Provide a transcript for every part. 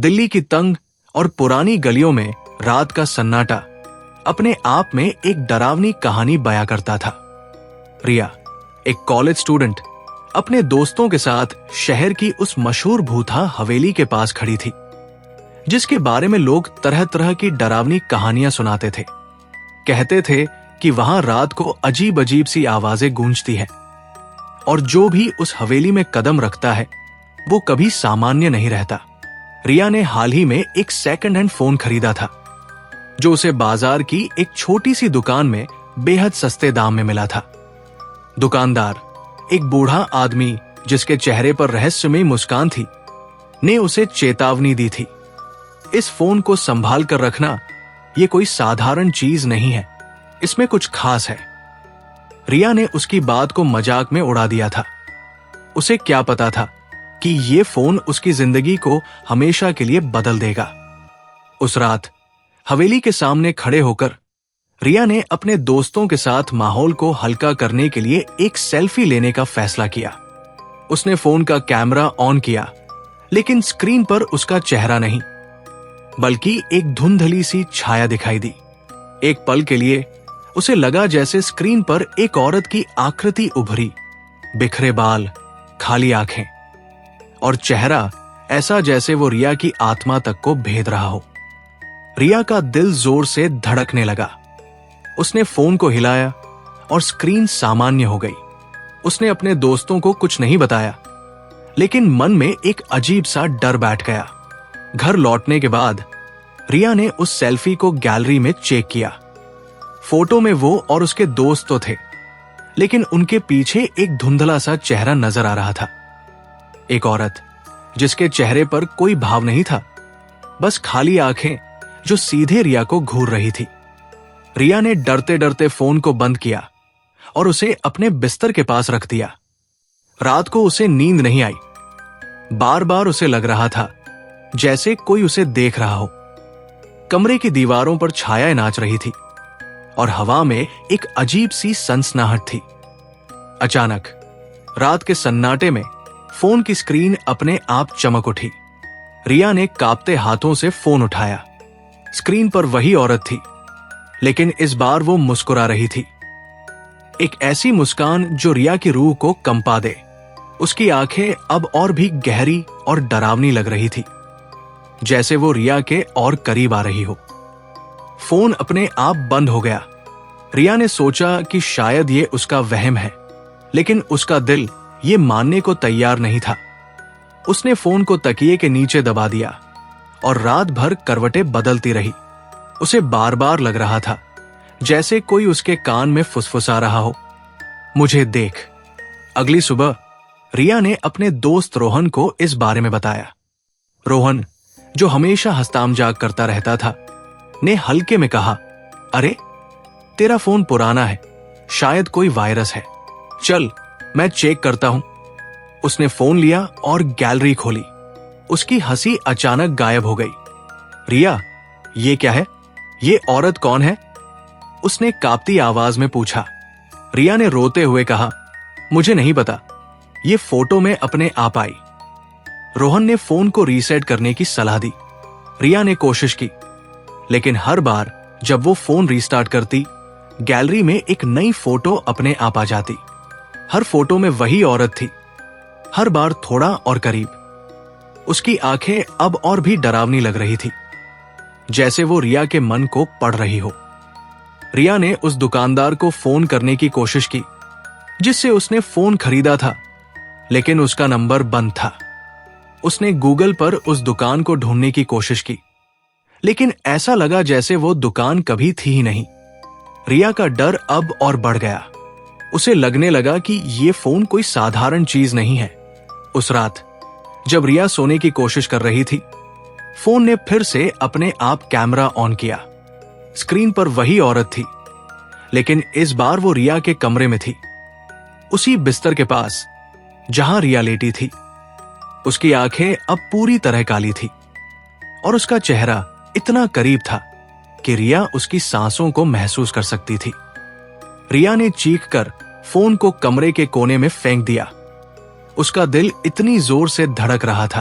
दिल्ली की तंग और पुरानी गलियों में रात का सन्नाटा अपने आप में एक डरावनी कहानी बयां करता था। रिया, एक कॉलेज स्टूडेंट, अपने दोस्तों के साथ शहर की उस मशहूर भूथा हवेली के पास खड़ी थी, जिसके बारे में लोग तरह तरह की डरावनी कहानियां सुनाते थे। कहते थे कि वहां रात को अजीब अजीब सी आवाजें गूंजती हैं और जो भी उस हवेली में कदम रखता है वो कभी सामान्य नहीं रहता। रिया ने हाल ही में एक सेकंड हैंड फोन खरीदा था, जो उसे बाजार की एक छोटी सी दुकान में बेहद सस्ते दाम में मिला था। दुकानदार, एक बूढ़ा आदमी जिसके चेहरे पर रहस्यमयी मुस्कान थी, ने उसे चेतावनी दी थी, इस फोन को संभाल कर रखना, ये कोई साधारण चीज नहीं है, इसमें कुछ खास है। रिया ने उसकी बात को मजाक में उड़ा दिया था। उसे क्या पता था कि ये फोन उसकी जिंदगी को हमेशा के लिए बदल देगा। उस रात हवेली के सामने खड़े होकर रिया ने अपने दोस्तों के साथ माहौल को हल्का करने के लिए एक सेल्फी लेने का फैसला किया। उसने फोन का कैमरा ऑन किया, लेकिन स्क्रीन पर उसका चेहरा नहीं, बल्कि एक धुंधली सी छाया दिखाई दी। एक पल के लिए उसे लगा जैसे स्क्रीन पर एक औरत की आकृति उभरी, बिखरे बाल, खाली आंखें और चेहरा ऐसा जैसे वो रिया की आत्मा तक को भेद रहा हो। रिया का दिल जोर से धड़कने लगा। उसने फोन को हिलाया और स्क्रीन सामान्य हो गई। उसने अपने दोस्तों को कुछ नहीं बताया, लेकिन मन में एक अजीब सा डर बैठ गया। घर लौटने के बाद रिया ने उस सेल्फी को गैलरी में चेक किया। फोटो में वो और उसके दोस्त तो थे, लेकिन उनके पीछे एक धुंधला सा चेहरा नजर आ रहा था। एक औरत जिसके चेहरे पर कोई भाव नहीं था, बस खाली आंखें जो सीधे रिया को घूर रही थी। रिया ने डरते डरते फोन को बंद किया और उसे अपने बिस्तर के पास रख दिया। रात को उसे नींद नहीं आई। बार बार उसे लग रहा था जैसे कोई उसे देख रहा हो। कमरे की दीवारों पर छायाएं नाच रही थी और हवा में एक अजीब सी सनसनाहट थी। अचानक रात के सन्नाटे में फोन की स्क्रीन अपने आप चमक उठी। रिया ने कांपते हाथों से फोन उठाया। स्क्रीन पर वही औरत थी, लेकिन इस बार वो मुस्कुरा रही थी। एक ऐसी मुस्कान जो रिया की रूह को कंपा दे। उसकी आंखें अब और भी गहरी और डरावनी लग रही थी, जैसे वो रिया के और करीब आ रही हो। फोन अपने आप बंद हो गया। रिया ने सोचा कि शायद ये उसका वहम है, लेकिन उसका दिल ये मानने को तैयार नहीं था। उसने फोन को तकिए के नीचे दबा दिया और रात भर करवटें बदलती रही। उसे बार बार लग रहा था जैसे कोई उसके कान में फुसफुसा रहा हो, मुझे देख। अगली सुबह रिया ने अपने दोस्त रोहन को इस बारे में बताया। रोहन, जो हमेशा हंसतामजाक करता रहता था, ने हल्के में कहा, अरे तेरा फोन पुराना है, शायद कोई वायरस है, चल मैं चेक करता हूं। उसने फोन लिया और गैलरी खोली। उसकी हंसी अचानक गायब हो गई। रिया, ये क्या है? ये औरत कौन है? उसने कांपती आवाज में पूछा। रिया ने रोते हुए कहा, मुझे नहीं पता, ये फोटो में अपने आप आई। रोहन ने फोन को रीसेट करने की सलाह दी। रिया ने कोशिश की, लेकिन हर बार जब वो फोन रीस्टार्ट करती, गैलरी में एक नई फोटो अपने आप आ जाती। हर फोटो में वही औरत थी, हर बार थोड़ा और करीब। उसकी आंखें अब और भी डरावनी लग रही थी, जैसे वो रिया के मन को पढ़ रही हो। रिया ने उस दुकानदार को फोन करने की कोशिश की जिससे उसने फोन खरीदा था, लेकिन उसका नंबर बंद था। उसने गूगल पर उस दुकान को ढूंढने की कोशिश की, लेकिन ऐसा लगा जैसे वो दुकान कभी थी ही नहीं। रिया का डर अब और बढ़ गया। उसे लगने लगा कि ये फोन कोई साधारण चीज नहीं है। उस रात जब रिया सोने की कोशिश कर रही थी, फोन ने फिर से अपने आप कैमरा ऑन किया। स्क्रीन पर वही औरत थी, लेकिन इस बार वो रिया के कमरे में थी, उसी बिस्तर के पास जहां रिया लेटी थी। उसकी आंखें अब पूरी तरह काली थी और उसका चेहरा इतना करीब था कि रिया उसकी सांसों को महसूस कर सकती थी। रिया ने चीखकर फोन को कमरे के कोने में फेंक दिया। उसका दिल इतनी जोर से धड़क रहा था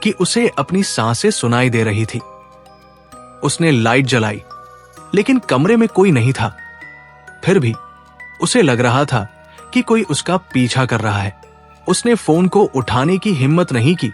कि उसे अपनी सांसें सुनाई दे रही थी। उसने लाइट जलाई, लेकिन कमरे में कोई नहीं था। फिर भी उसे लग रहा था कि कोई उसका पीछा कर रहा है। उसने फोन को उठाने की हिम्मत नहीं की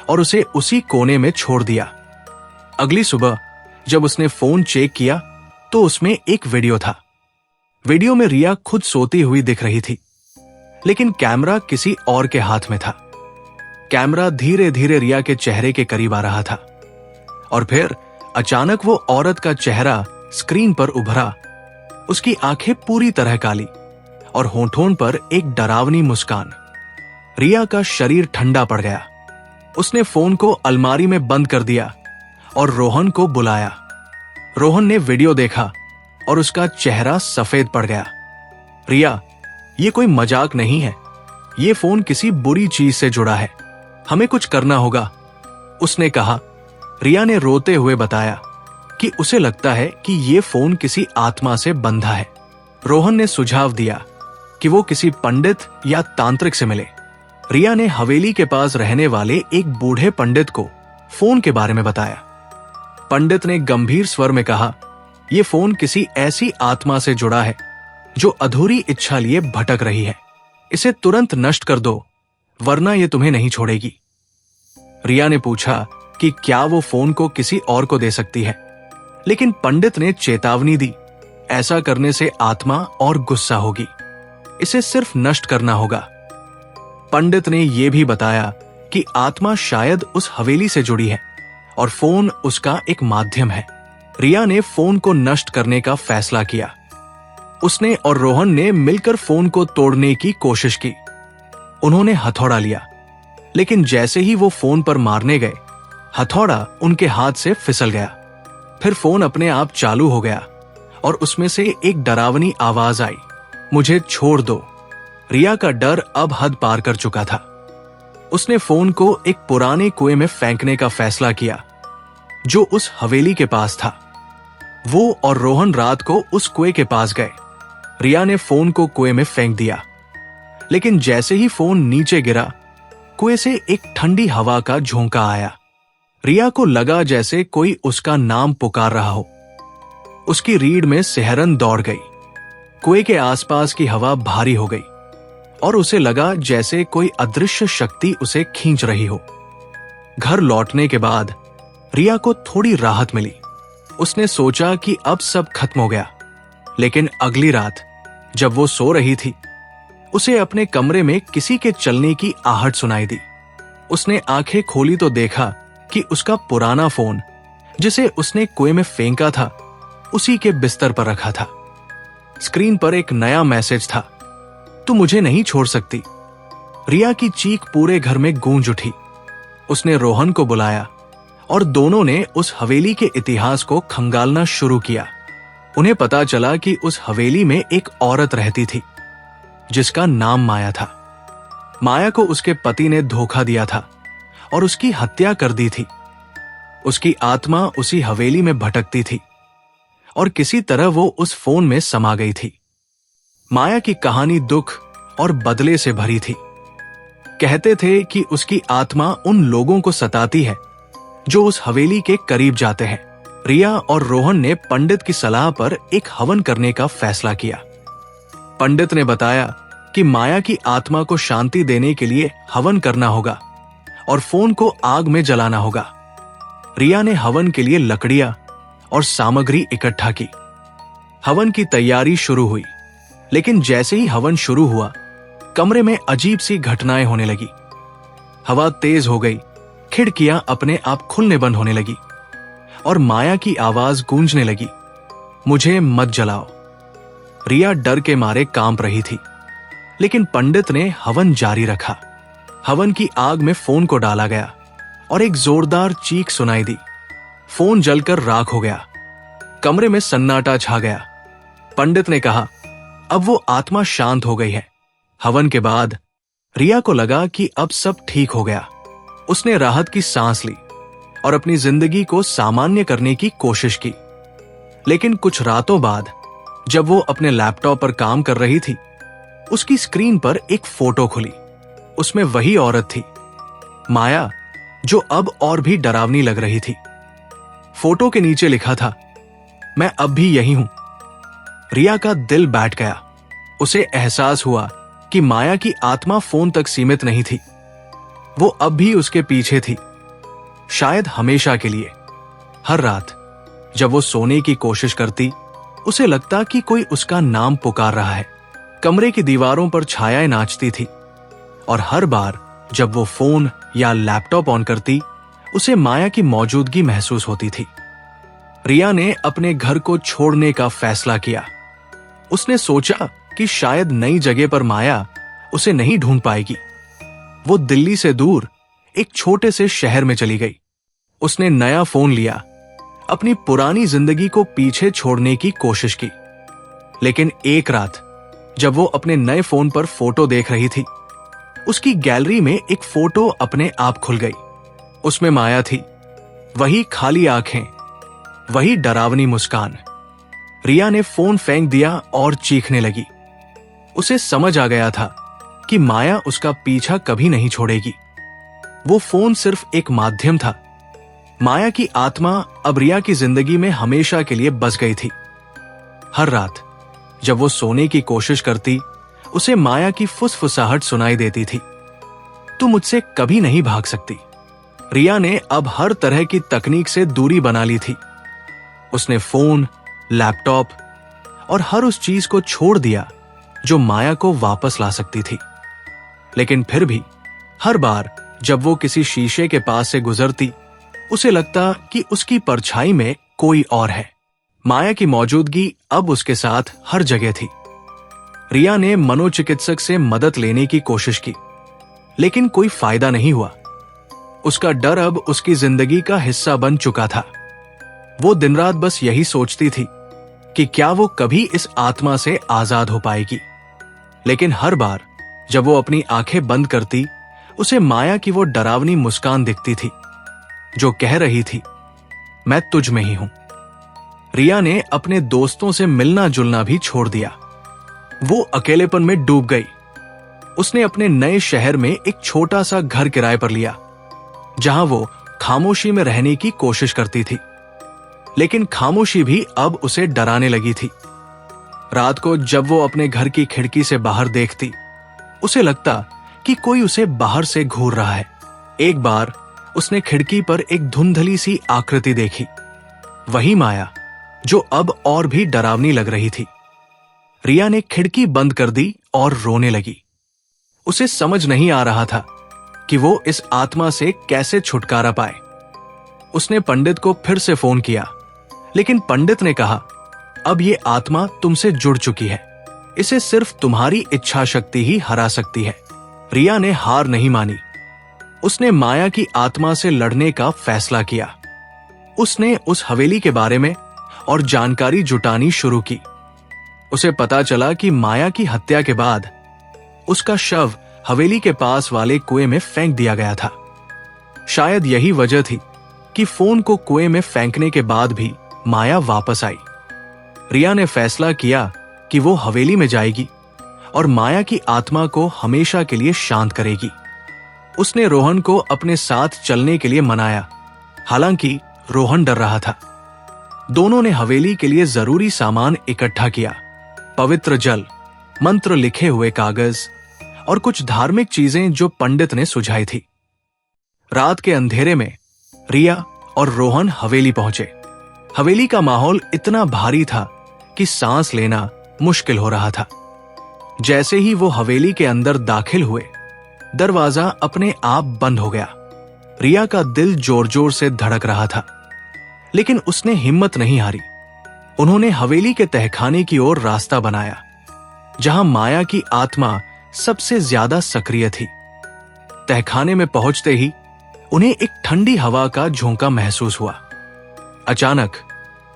और उसे उसी कोने में छोड़ दिया। अगली सुबह जब उसने फोन चेक किया तो उसमें एक वीडियो था। वीडियो में रिया खुद सोती हुई दिख रही थी, लेकिन कैमरा किसी और के हाथ में था। कैमरा धीरे धीरे रिया के चेहरे के करीब आ रहा था और फिर अचानक वो औरत का चेहरा स्क्रीन पर उभरा। उसकी आंखें पूरी तरह काली और होठों पर एक डरावनी मुस्कान। रिया का शरीर ठंडा पड़ गया। उसने फोन को अलमारी में बंद कर दिया और रोहन को बुलाया। रोहन ने वीडियो देखा और उसका चेहरा सफेद पड़ गया। रिया, ये कोई मजाक नहीं है। ये फोन किसी बुरी चीज से जुड़ा है। हमें कुछ करना होगा, उसने कहा। रिया ने रोते हुए बताया कि उसे लगता है कि ये फोन किसी आत्मा से बंधा है। रोहन ने सुझाव दिया कि वो किसी पंडित या तांत्रिक से मिले। रिया ने हवेली के पास रहने वाले एक बूढ़े पंडित को फोन के बारे में बताया। पंडित ने गंभीर स्वर में कहा, यह फोन किसी ऐसी आत्मा से जुड़ा है जो अधूरी इच्छा लिए भटक रही है। इसे तुरंत नष्ट कर दो, वरना यह तुम्हें नहीं छोड़ेगी। रिया ने पूछा कि क्या वो फोन को किसी और को दे सकती है, लेकिन पंडित ने चेतावनी दी, ऐसा करने से आत्मा और गुस्सा होगी। इसे सिर्फ नष्ट करना होगा। पंडित ने यह भी बताया कि आत्मा शायद उस हवेली से जुड़ी है और फोन उसका एक माध्यम है। रिया ने फोन को नष्ट करने का फैसला किया। उसने और रोहन ने मिलकर फोन को तोड़ने की कोशिश की। उन्होंने हथौड़ा लिया, लेकिन जैसे ही वो फोन पर मारने गए, हथौड़ा उनके हाथ से फिसल गया। फिर फोन अपने आप चालू हो गया और उसमें से एक डरावनी आवाज आई, मुझे छोड़ दो। रिया का डर अब हद पार कर चुका था। उसने फोन को एक पुराने कुएं में फेंकने का फैसला किया जो उस हवेली के पास था। वो और रोहन रात को उस कुएं के पास गए। रिया ने फोन को कुएं में फेंक दिया, लेकिन जैसे ही फोन नीचे गिरा, कुएं से एक ठंडी हवा का झोंका आया। रिया को लगा जैसे कोई उसका नाम पुकार रहा हो। उसकी रीढ़ में सिहरन दौड़ गई। कुएं के आसपास की हवा भारी हो गई और उसे लगा जैसे कोई अदृश्य शक्ति उसे खींच रही हो। घर लौटने के बाद रिया को थोड़ी राहत मिली। उसने सोचा कि अब सब खत्म हो गया, लेकिन अगली रात जब वो सो रही थी, उसे अपने कमरे में किसी के चलने की आहट सुनाई दी। उसने आंखें खोली तो देखा कि उसका पुराना फोन, जिसे उसने कुएं में फेंका था, उसी के बिस्तर पर रखा था। स्क्रीन पर एक नया मैसेज था, तू मुझे नहीं छोड़ सकती। रिया की चीख पूरे घर में गूंज उठी। उसने रोहन को बुलाया और दोनों ने उस हवेली के इतिहास को खंगालना शुरू किया। उन्हें पता चला कि उस हवेली में एक औरत रहती थी जिसका नाम माया था। माया को उसके पति ने धोखा दिया था और उसकी हत्या कर दी थी। उसकी आत्मा उसी हवेली में भटकती थी और किसी तरह वो उस फोन में समा गई थी। माया की कहानी दुख और बदले से भरी थी। कहते थे कि उसकी आत्मा उन लोगों को सताती है जो उस हवेली के करीब जाते हैं। रिया और रोहन ने पंडित की सलाह पर एक हवन करने का फैसला किया। पंडित ने बताया कि माया की आत्मा को शांति देने के लिए हवन करना होगा और फोन को आग में जलाना होगा। रिया ने हवन के लिए लकड़ियां और सामग्री इकट्ठा की। हवन की तैयारी शुरू हुई, लेकिन जैसे ही हवन शुरू हुआ, कमरे में अजीब सी घटनाएं होने लगी। हवा तेज हो गई, खिड़कियां अपने आप खुलने बंद होने लगी और माया की आवाज गूंजने लगी, मुझे मत जलाओ। रिया डर के मारे कांप रही थी, लेकिन पंडित ने हवन जारी रखा। हवन की आग में फोन को डाला गया और एक जोरदार चीख सुनाई दी। फोन जलकर राख हो गया। कमरे में सन्नाटा छा गया। पंडित ने कहा, अब वो आत्मा शांत हो गई है। हवन के बाद रिया को लगा कि अब सब ठीक हो गया। उसने राहत की सांस ली और अपनी जिंदगी को सामान्य करने की कोशिश की। लेकिन कुछ रातों बाद जब वो अपने लैपटॉप पर काम कर रही थी, उसकी स्क्रीन पर एक फोटो खुली। उसमें वही औरत थी, माया, जो अब और भी डरावनी लग रही थी। फोटो के नीचे लिखा था, मैं अब भी यही हूं। रिया का दिल बैठ गया। उसे एहसास हुआ कि माया की आत्मा फोन तक सीमित नहीं थी। वो अब भी उसके पीछे थी, शायद हमेशा के लिए। हर रात जब वो सोने की कोशिश करती, उसे लगता कि कोई उसका नाम पुकार रहा है। कमरे की दीवारों पर छायाएं नाचती थी, और हर बार जब वो फोन या लैपटॉप ऑन करती, उसे माया की मौजूदगी महसूस होती थी। रिया ने अपने घर को छोड़ने का फैसला किया। उसने सोचा कि शायद नई जगह पर माया उसे नहीं ढूंढ पाएगी। वो दिल्ली से दूर एक छोटे से शहर में चली गई। उसने नया फोन लिया, अपनी पुरानी जिंदगी को पीछे छोड़ने की कोशिश की। लेकिन एक रात जब वो अपने नए फोन पर फोटो देख रही थी, उसकी गैलरी में एक फोटो अपने आप खुल गई। उसमें माया थी, वही खाली आंखें, वही डरावनी मुस्कान। रिया ने फोन फेंक दिया और चीखने लगी। उसे समझ आ गया था कि माया उसका पीछा कभी नहीं छोड़ेगी। वो फोन सिर्फ एक माध्यम था। माया की आत्मा अब रिया की जिंदगी में हमेशा के लिए बस गई थी। हर रात जब वो सोने की कोशिश करती, उसे माया की फुसफुसाहट सुनाई देती थी, तू मुझसे कभी नहीं भाग सकती। रिया ने अब हर तरह की तकनीक से दूरी बना ली थी। उसने फोन, लैपटॉप और हर उस चीज को छोड़ दिया जो माया को वापस ला सकती थी। लेकिन फिर भी हर बार जब वो किसी शीशे के पास से गुजरती, उसे लगता कि उसकी परछाई में कोई और है। माया की मौजूदगी अब उसके साथ हर जगह थी। रिया ने मनोचिकित्सक से मदद लेने की कोशिश की, लेकिन कोई फायदा नहीं हुआ। उसका डर अब उसकी जिंदगी का हिस्सा बन चुका था। वो दिन रात बस यही सोचती थी कि क्या वो कभी इस आत्मा से आजाद हो पाएगी। लेकिन हर बार जब वो अपनी आंखें बंद करती, उसे माया की वो डरावनी मुस्कान दिखती थी, जो कह रही थी, मैं तुझ में ही हूं। रिया ने अपने दोस्तों से मिलना जुलना भी छोड़ दिया। वो अकेलेपन में डूब गई। उसने अपने नए शहर में एक छोटा सा घर किराए पर लिया, जहां वो खामोशी में रहने की कोशिश करती थी। लेकिन खामोशी भी अब उसे डराने लगी थी। रात को जब वो अपने घर की खिड़की से बाहर देखती, उसे लगता कि कोई उसे बाहर से घूर रहा है। एक बार उसने खिड़की पर एक धुंधली सी आकृति देखी, वही माया जो अब और भी डरावनी लग रही थी। रिया ने खिड़की बंद कर दी और रोने लगी। उसे समझ नहीं आ रहा था कि वो इस आत्मा से कैसे छुटकारा पाए। उसने पंडित को फिर से फोन किया, लेकिन पंडित ने कहा, अब ये आत्मा तुमसे जुड़ चुकी है, इसे सिर्फ तुम्हारी इच्छा शक्ति ही हरा सकती है। रिया ने हार नहीं मानी। उसने माया की आत्मा से लड़ने का फैसला किया। उसने उस हवेली के बारे में और जानकारी जुटानी शुरू की। उसे पता चला कि माया की हत्या के बाद उसका शव हवेली के पास वाले कुएं में फेंक दिया गया था। शायद यही वजह थी कि फोन को कुएं में फेंकने के बाद भी माया वापस आई। रिया ने फैसला किया कि वो हवेली में जाएगी और माया की आत्मा को हमेशा के लिए शांत करेगी। उसने रोहन को अपने साथ चलने के लिए मनाया, हालांकि रोहन डर रहा था। दोनों ने हवेली के लिए जरूरी सामान इकट्ठा किया, पवित्र जल, मंत्र लिखे हुए कागज और कुछ धार्मिक चीजें जो पंडित ने सुझाई थी। रात के अंधेरे में रिया और रोहन हवेली पहुंचे। हवेली का माहौल इतना भारी था कि सांस लेना मुश्किल हो रहा था। जैसे ही वो हवेली के अंदर दाखिल हुए, दरवाजा अपने आप बंद हो गया। रिया का दिल जोर जोर से धड़क रहा था, लेकिन उसने हिम्मत नहीं हारी। उन्होंने हवेली के तहखाने की ओर रास्ता बनाया, जहां माया की आत्मा सबसे ज्यादा सक्रिय थी। तहखाने में पहुंचते ही उन्हें एक ठंडी हवा का झोंका महसूस हुआ। अचानक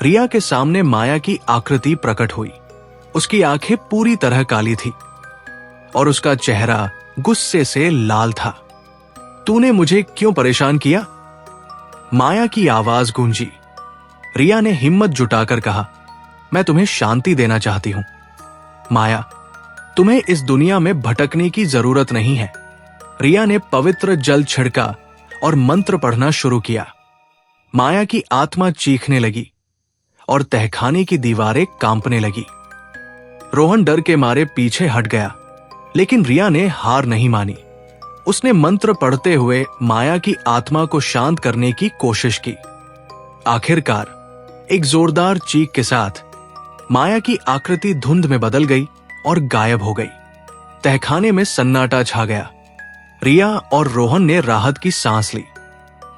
रिया के सामने माया की आकृति प्रकट हुई। उसकी आंखें पूरी तरह काली थी और उसका चेहरा गुस्से से लाल था। तूने मुझे क्यों परेशान किया? माया की आवाज गूंजी। रिया ने हिम्मत जुटाकर कहा, मैं तुम्हें शांति देना चाहती हूं। माया, तुम्हें इस दुनिया में भटकने की जरूरत नहीं है। रिया ने पवित्र जल छिड़का और मंत्र पढ़ना शुरू किया। माया की आत्मा चीखने लगी और तहखाने की दीवारें कांपने लगी। रोहन डर के मारे पीछे हट गया, लेकिन रिया ने हार नहीं मानी। उसने मंत्र पढ़ते हुए माया की आत्मा को शांत करने की कोशिश की। आखिरकार एक जोरदार चीख के साथ माया की आकृति धुंध में बदल गई और गायब हो गई। तहखाने में सन्नाटा छा गया। रिया और रोहन ने राहत की सांस ली।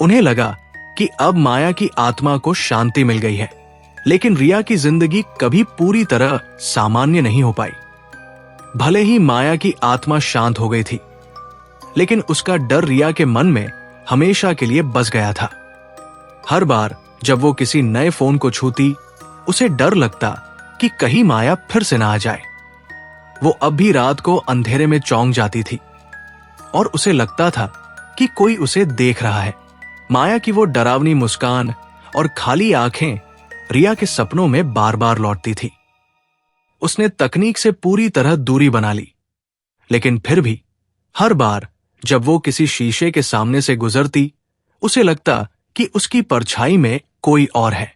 उन्हें लगा कि अब माया की आत्मा को शांति मिल गई है, लेकिन रिया की जिंदगी कभी पूरी तरह सामान्य नहीं हो पाई। भले ही माया की आत्मा शांत हो गई थी, लेकिन उसका डर रिया के मन में हमेशा के लिए बस गया था। हर बार जब वो किसी नए फोन को छूती, उसे डर लगता कि कहीं माया फिर से ना आ जाए। वो अब भी रात को अंधेरे में चौंक जाती थी और उसे लगता था कि कोई उसे देख रहा है। माया की वो डरावनी मुस्कान और खाली आंखें रिया के सपनों में बार बार लौटती थी। उसने तकनीक से पूरी तरह दूरी बना ली, लेकिन फिर भी हर बार जब वो किसी शीशे के सामने से गुजरती, उसे लगता कि उसकी परछाई में कोई और है।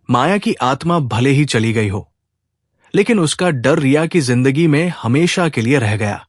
माया की आत्मा भले ही चली गई हो, लेकिन उसका डर रिया की जिंदगी में हमेशा के लिए रह गया।